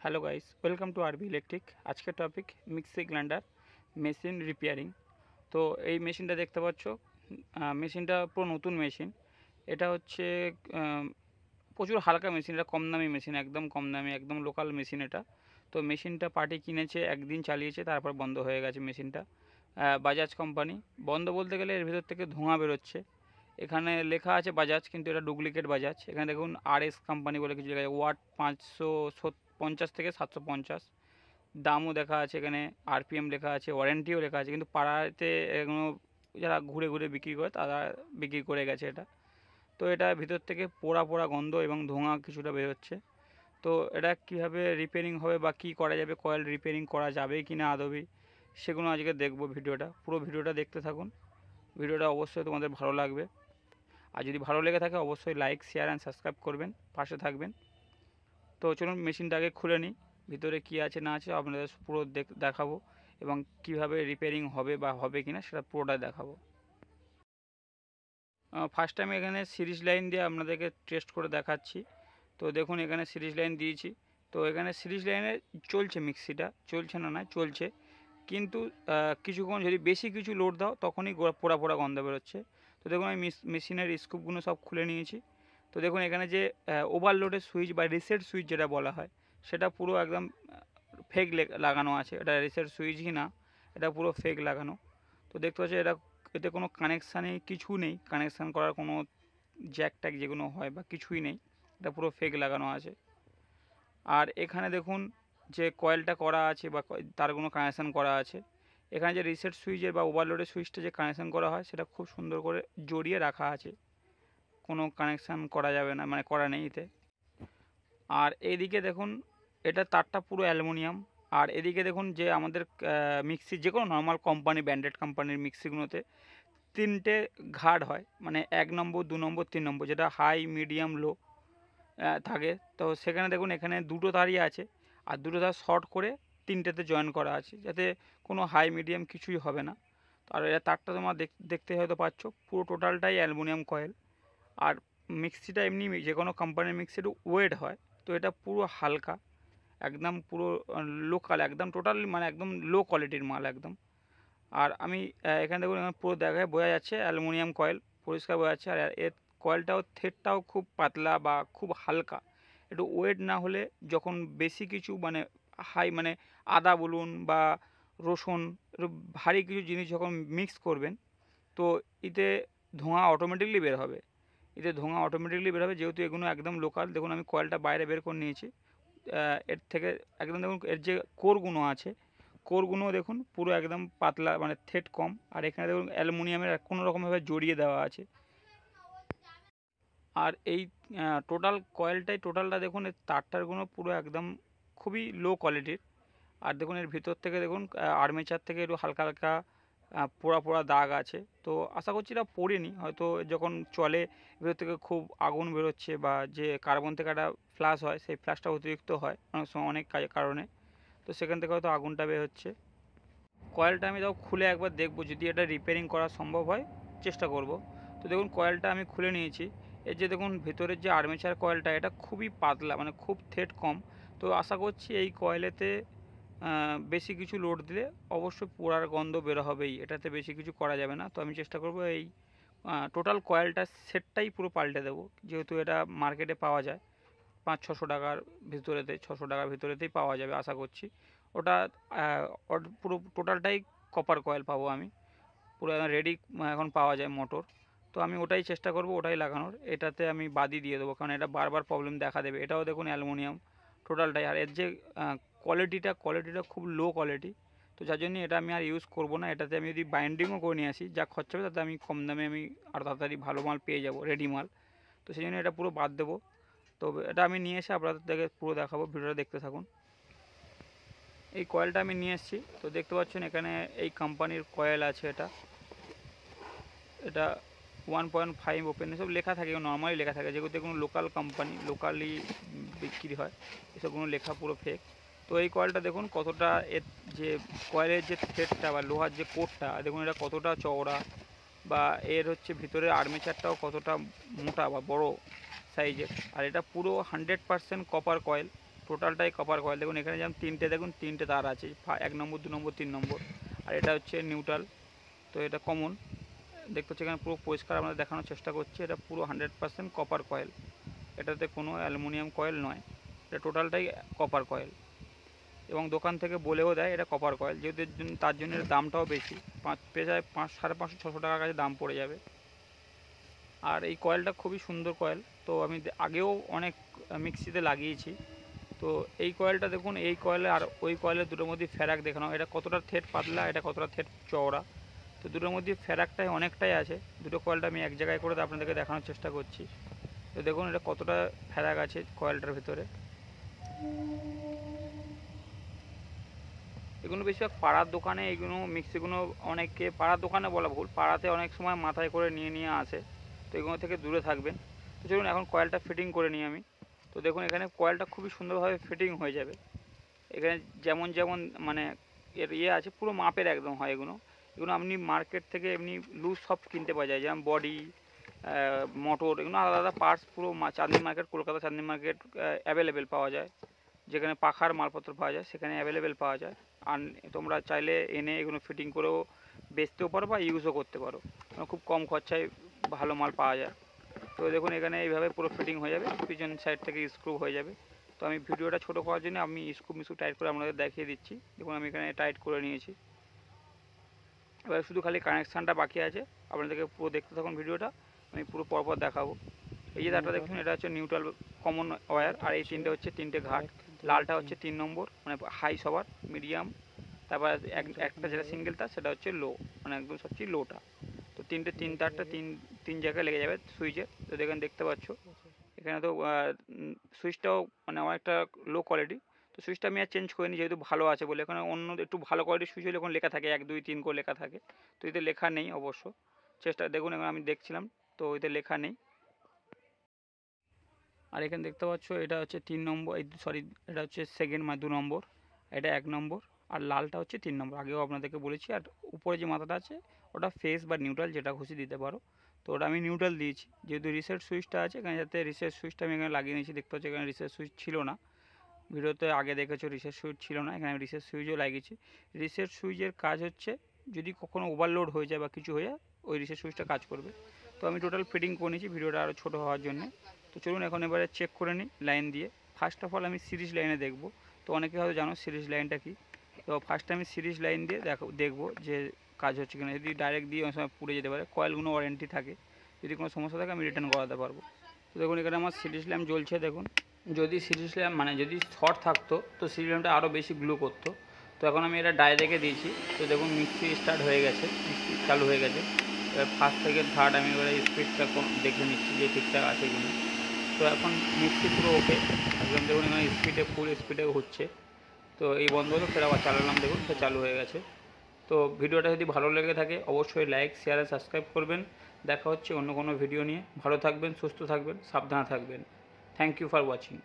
Hello guys, welcome to আরবি electric. আজকের topic mixie grinder machine repairing. তো এই মেশিনটা দেখতে পাচ্ছ, মেশিনটা পুরো নতুন মেশিন। এটা হচ্ছে প্রচুর হালকা মেশিন, এটা কম দামি মেশিন, একদম কম দামি, একদম লোকাল মেশিন এটা। তো মেশিনটা পার্টি কিনেছে, একদিন চালিয়েছে, তারপর বন্ধ হয়ে গেছে মেশিনটা। বাজাজ কোম্পানি। বন্ধ বলতে গেলে এর ভেতর থেকে ধোঁয়া বেরোচ্ছে। এখানে লেখা আছে বাজাজ, কিন্তু এটা ডুপ্লিকেট বাজাজ। এখানে দেখুন RS কোম্পানি বলে কিছু লেখা আছে, ওয়াট 550 থেকে 750। দামও লেখা আছে এখানে, RPM লেখা আছে, ওয়ারেন্টিও লেখা আছে, কিন্তু পাড়াতে এগুলো যারা ঘুরে ঘুরে বিক্রি করে তারা বিক্রি করে গেছে এটা। তো এটা ভিতর থেকে পোড়া পোড়া গন্ধ এবং ধোঁয়া কিছুটা বেরোচ্ছে। তো এটা কীভাবে রিপেয়ারিং হবে বা কী করা যাবে, কয়েল রিপেয়ারিং করা যাবে কি না আদৌ, সেগুলো আজকে দেখবো। পুরো ভিডিওটা দেখতে থাকুন। ভিডিওটা অবশ্যই তোমাদের ভালো লাগবে। আর যদি ভালো লেগে থাকে অবশ্যই লাইক, শেয়ার অ্যান্ড সাবস্ক্রাইব করবেন, পাশে থাকবেন। তো চলুন মেশিনটা আগে খুলে নিই, ভিতরে কী আছে না আছে আপনাদের পুরো দেখাবো, এবং কিভাবে রিপেয়ারিং হবে বা হবে কি না সেটা পুরোটাই দেখাবো। ফার্স্ট টাইম এখানে সিরিজ লাইন দিয়ে আপনাদেরকে টেস্ট করে দেখাচ্ছি। তো দেখুন এখানে সিরিজ লাইন দিয়েছি। তো এখানে সিরিজ লাইনে চলছে, মিক্সিটা চলছে না, না চলছে, কিন্তু কিছুক্ষণ যদি বেশি কিছু লোড দাও তখনই পোড়া পোড়া গন্ধ বেরোচ্ছে। তো দেখুন আমি মেশিনের স্ক্রুপগুলো সব খুলে নিয়েছি। তো দেখুন এখানে যে ওভারলোডের সুইচ বা রিসেট সুইচ যেটা বলা হয়, সেটা পুরো একদম ফেক লাগানো আছে। এটা রিসেট সুইচই না, এটা পুরো ফেক লাগানো। তো দেখতে পাচ্ছি এতে কোনো কানেকশানে কিছু নেই, কানেকশান করার কোনো জ্যাক ট্যাক যেগুলো হয় বা কিছুই নেই, এটা পুরো ফেক লাগানো আছে। আর এখানে দেখুন যে কয়েলটা করা আছে বা তার কোনো কানেকশান করা আছে। এখানে যে রিসেট সুইচের বা ওভারলোডের সুইচটা যে কানেকশান করা হয় সেটা খুব সুন্দর করে জড়িয়ে রাখা আছে, কোনো কানেকশান করা যাবে না, মানে করা নেই এতে। আর এইদিকে দেখুন এটা তারটা পুরো অ্যালুমিনিয়াম। আর এদিকে দেখুন যে আমাদের মিক্সি, যে কোনো নর্মাল কোম্পানি, ব্র্যান্ডেড কোম্পানির মিক্সিগুলোতে 3টে ঘাট হয়, মানে 1 নম্বর, 2 নম্বর, 3 নম্বর, যেটা হাই, মিডিয়াম, লো থাকে। তো সেখানে দেখুন এখানে দুটো তারই আছে, আর দুটো তার শর্ট করে 3টেতে জয়েন করা আছে, যাতে কোনো হাই মিডিয়াম কিছুই হবে না। আর এর তারটা তোমরা দেখতে হয়তো পাচ্ছ, পুরো টোটালটাই অ্যালুমিনিয়াম কয়েল। আর মিক্সিটা এমনি যে কোনো কোম্পানির মিক্সি একটু ওয়েট হয়, তো এটা পুরো হালকা, একদম পুরো লোকাল, একদম টোটাল, মানে একদম লো কোয়ালিটির মাল একদম। আর আমি এখানে দেখুন, এখানে পুরো দেখায় বোঝা যাচ্ছে অ্যালুমিনিয়াম কয়েল, পরিষ্কার বোঝা যাচ্ছে। আর এর কয়েলটাও, থ্রেডটাও খুব পাতলা বা খুব হালকা। একটু ওয়েট না হলে যখন বেশি কিছু, মানে হাই, মানে আদা বলুন বা রসুন, একটু ভারী কিছু জিনিস যখন মিক্স করবেন, তো এতে ধোঁয়া অটোমেটিকলি বের হবে। যেহেতু এগুলো একদম লোকাল। দেখুন আমি কয়েলটা বাইরে বের করে নিয়েছি। এর থেকে একদম দেখুন এর যে কোরগুলো আছে, কোরগুলো দেখুন পুরো একদম পাতলা, মানে থ্রেড কম। আর এখানে দেখুন অ্যালুমিনিয়ামের কোনো রকমভাবে জড়িয়ে দেওয়া আছে। আর এই টোটালটা দেখুন, এর তারটারগুলো পুরো একদম খুবই লো কোয়ালিটির। আর দেখুন এর ভিতর থেকে দেখুন আর্মেচার থেকে একটু হালকা হালকা পোড়া পোড়া দাগ আছে। তো আশা করছি এটা পড়েনি, হয়তো যখন চলে ভেতর থেকে খুব আগুন বেরোচ্ছে, বা যে কার্বন থেকে একটা ফ্লাশ হয়, সেই ফ্লাশটা অতিরিক্ত হয় অনেক সময় অনেক কারণে, তো সেখান থেকে হয়তো আগুনটা বের হচ্ছে। কয়েলটা আমি তাও খুলে একবার দেখবো, যদি এটা রিপেয়ারিং করা সম্ভব হয় চেষ্টা করব। তো দেখুন কয়েলটা আমি খুলে নিয়েছি। এর যে দেখুন ভেতরের যে আর্মেচার কয়েলটা, এটা খুবই পাতলা, মানে খুব থ্রেড কম। তো আশা করছি এই কয়েলেতে বেশি কিছু লোড দিলে অবশ্যই পোড়ার গন্ধ বের হবেই, এটাতে বেশি কিছু করা যাবে না। তো আমি চেষ্টা করব এই টোটাল কয়েলটার সেটটাই পুরো পাল্টে দেবো, যেহেতু এটা মার্কেটে পাওয়া যায় 500-600 টাকার ভিতরেতে, 600 টাকার ভিতরেতেই পাওয়া যাবে আশা করছি। ওটা পুরো টোটালটাই কপার কয়েল পাবো আমি, পুরো রেডি এখন পাওয়া যায় মোটর। তো আমি ওটাই চেষ্টা করব, ওটাই লাগানোর। এটাতে আমি বাদই দিয়ে দেবো, কারণ এটা বারবার প্রবলেম দেখা দেবে। এটাও দেখুন অ্যালুমিনিয়াম টোটালটাই। আর এর যে কোয়ালিটিটা খুব লো কোয়ালিটি। তো যার জন্য এটা আমি আর ইউজ করব না। এটাতে আমি যদি বাইন্ডিংও করে নিয়ে আসি, যা খরচা হবে তাতে আমি কম দামে আমি আরও তাড়াতাড়ি ভালো মাল পেয়ে যাব, রেডি মাল। তো সেই জন্য এটা পুরো বাদ দেবো। তো এটা আমি নিয়ে এসে আপনাদেরকে পুরো দেখাবো, ভিডিওটা দেখতে থাকুন। এই কয়েলটা আমি নিয়ে এসেছি। তো দেখতে পাচ্ছেন এখানে এই কোম্পানির কয়েল আছে। এটা 1.5 ওপেন, এসব লেখা থাকে, নর্মালি লেখা থাকে, যেগুলো কোনো লোকাল কোম্পানি, লোকালি বিক্রি হয়, এসবগুলো লেখা পুরো ফেক। তো এই কয়েলটা দেখুন কতটা, এর যে কয়েলের যে থ্রেডটা বা লোহার যে কোটটা দেখুন, এটা কতটা চওড়া, বা এর হচ্ছে ভিতরের আর্মেচারটাও কতটা মোটা বা বড় সাইজের। আর এটা পুরো 100% কপার কয়েল, টোটালটাই কপার কয়েল। দেখুন এখানে যেমন তিনটে তার আছে, 1 নম্বর 2 নম্বর 3 নম্বর, আর এটা হচ্ছে নিউট্রাল। তো এটা কমন দেখতে হচ্ছে, এখানে পুরো পরিষ্কার আমরা দেখানোর চেষ্টা করছি। এটা পুরো 100% কপার কয়েল, এটাতে কোনো অ্যালুমিনিয়াম কয়েল নয়, এটা টোটালটাই কপার কয়েল। এবং দোকান থেকে বলেও দেয় এটা কপার কয়েল, যেহেতু তার জন্য এর দামটাও বেশি, প্রায় 500-550-600 টাকার কাছে দাম পড়ে যাবে। আর এই কয়েলটা খুবই সুন্দর কয়েল, তো আমি আগেও অনেক মিক্সিতে লাগিয়েছি। তো এই কয়েলটা দেখুন, এই কয়েলে আর ওই কয়েলের দুটোর মধ্যে ফেরাক দেখানো, এটা কতটা থেট পাতলা, এটা কতটা থেট চওড়া, তো দুটোর মধ্যে ফেরাকটাই অনেকটাই আছে। দুটো কয়েলটা আমি এক জায়গায় করে আপনাদেরকে দেখানোর চেষ্টা করছি। তো দেখুন এটা কতটা ফেরাক আছে কয়েলটার ভিতরে। এগুলো বেশিরভাগ পাড়ার দোকানে, এইগুলো মিক্সিগুলো অনেকে পাড়ার দোকানে বলা ভুল, পাড়াতে অনেক সময় মাথায় করে নিয়ে আসে, তো এগুলো থেকে দূরে থাকবেন। তো চলুন এখন কয়েলটা ফিটিং করে নিই আমি। তো দেখুন এখানে কয়েলটা খুবই সুন্দরভাবে ফিটিং হয়ে যাবে। এখানে যেমন যেমন মানে এর আছে, পুরো মাপের একদম হয় এগুলো। এগুলো আপনি মার্কেট থেকে এমনি লুজ সব কিনতে পাওয়া যায়, যেমন বডি, মোটর, এগুলো আলাদা আলাদা পার্টস পুরো চাঁদনি মার্কেট, কলকাতা চাঁদনি মার্কেট অ্যাভেলেবেল পাওয়া যায়। যেখানে পাখার মালপত্র পাওয়া যায় সেখানে অ্যাভেলেবেল পাওয়া যায়। আর তোমরা চাইলে এনে এগুলো ফিটিং করেও বেচতেও পারো বা ইউজও করতে পারো, খুব কম খরচায় ভালো মাল পাওয়া যায়। তো দেখুন এখানে এইভাবে পুরো ফিটিং হয়ে যাবে, পিছন সাইড থেকে স্ক্রু হয়ে যাবে। তো আমি ভিডিওটা ছোটো করার জন্য আমি স্ক্রু মিস্ক্রু টাইট করে আপনাদের দেখিয়ে দিচ্ছি। দেখুন আমি এখানে টাইট করে নিয়েছি, এবার শুধু খালি কানেকশানটা বাকি আছে। আপনাদেরকে পুরো দেখতে থাকুন ভিডিওটা, আমি পুরো পরপর দেখাবো। এই যে তারটা দেখুন, এটা হচ্ছে নিউট্রাল কমন ওয়্যার, আর এই তিনটে ঘাট। লালটা হচ্ছে 3 নম্বর, মানে হাই সবার, মিডিয়াম, তারপর একটা যেটা সিঙ্গেল তার সেটা হচ্ছে লো, মানে একদম সবচেয়ে লোটা। তো তিন তারটা তিন জায়গায় লেগে যাবে সুইচে। তো এখানে দেখতে পাচ্ছ, এখানে তো সুইচটাও মানে অনেকটা লো কোয়ালিটি। তো সুইচটা আমি আর চেঞ্জ করিনি, যেহেতু ভালো আছে বলে। এখানে অন্য একটু ভালো কোয়ালিটির সুইচ হলে এখন লেখা থাকে 1 2 3 করে লেখা থাকে, তো এতে লেখা নেই অবশ্য। চেষ্টা দেখুন, এখন আমি দেখছিলাম তো এতে লেখা নেই। আর এখানে দেখতে পাচ্ছ এটা হচ্ছে 3 নম্বর, সরি এটা হচ্ছে সেকেন্ড, মানে 2 নম্বর, এটা 1 নম্বর, আর লালটা হচ্ছে 3 নম্বর, আগেও আপনাদেরকে বলেছি। আর উপরে যে মাথাটা আছে ওটা ফেস বা নিউট্রাল, যেটা খুশি দিতে পারো। তো ওটা আমি নিউট্রাল দিয়েছি, যেহেতু রিসেট সুইচটা আছে এখানে, যাতে রিসেট সুইচটা আমি এখানে লাগিয়ে নিয়েছি। দেখতে পাচ্ছি এখানে রিসেট সুইচ ছিল না, ভিডিওতে আগে দেখেছো রিসেট সুইচ ছিল না, এখানে আমি রিসেট সুইচও লাগিয়েছি। রিসেট সুইচের কাজ হচ্ছে যদি কখনো ওভারলোড হয়ে যায় বা কিছু হয়ে যায়, ওই রিসেট সুইচটা কাজ করবে। তো আমি টোটাল ফিটিং করে নিয়েছি ভিডিওটা আরও ছোটো হওয়ার জন্য। তো চলুন এখন এবারে চেক করে নিই লাইন দিয়ে। ফার্স্ট অফ অল আমি সিরিজ লাইনে দেখব। তো অনেকে হয়তো জানো সিরিজ লাইনটা কি। তো ফার্স্টে আমি সিরিজ লাইন দিয়ে দেখবো যে কাজ হচ্ছে কিনা। যদি ডাইরেক্ট দিয়ে অনেক সময় পুড়ে যেতে পারে, কয়েলগুলো ওয়ারেন্টি থাকে, যদি কোনো সমস্যা থাকে আমি রিটার্ন করাতে পারবো। তো দেখুন এখানে আমার সিরিজ ল্যাম্প জ্বলছে। দেখুন যদি সিরিজ ল্যাম্প মানে যদি শর্ট থাকতো তো সিরিজ ল্যাম্পটা আরও বেশি গ্লো করতো। তো এখন আমি এটা ডাইরেক্টে দিয়েছি। তো দেখুন মিক্সি স্টার্ট হয়ে গেছে, মিক্সি চালু হয়ে গেছে। এবার ফার্স্ট থেকে থার্ড আমি এবারে স্পিডটা দেখে নিচ্ছি যে ঠিকঠাক আছে কিনা। তো এখন মিক্সি পুরো ওকে একদম। দেখুন এখানে স্পিডে ফুল স্পিডে হচ্ছে। তো এই বন্ধ হলো, ফের আবার চালালাম, দেখুন সে চালু হয়ে গেছে। তো ভিডিওটা যদি ভালো লেগে থাকে অবশ্যই লাইক শেয়ার আর সাবস্ক্রাইব করবেন। দেখা হচ্ছে অন্য কোনো ভিডিও নিয়ে। ভালো থাকবেন, সুস্থ থাকবেন, সাবধানে থাকবেন। Thank you for watching.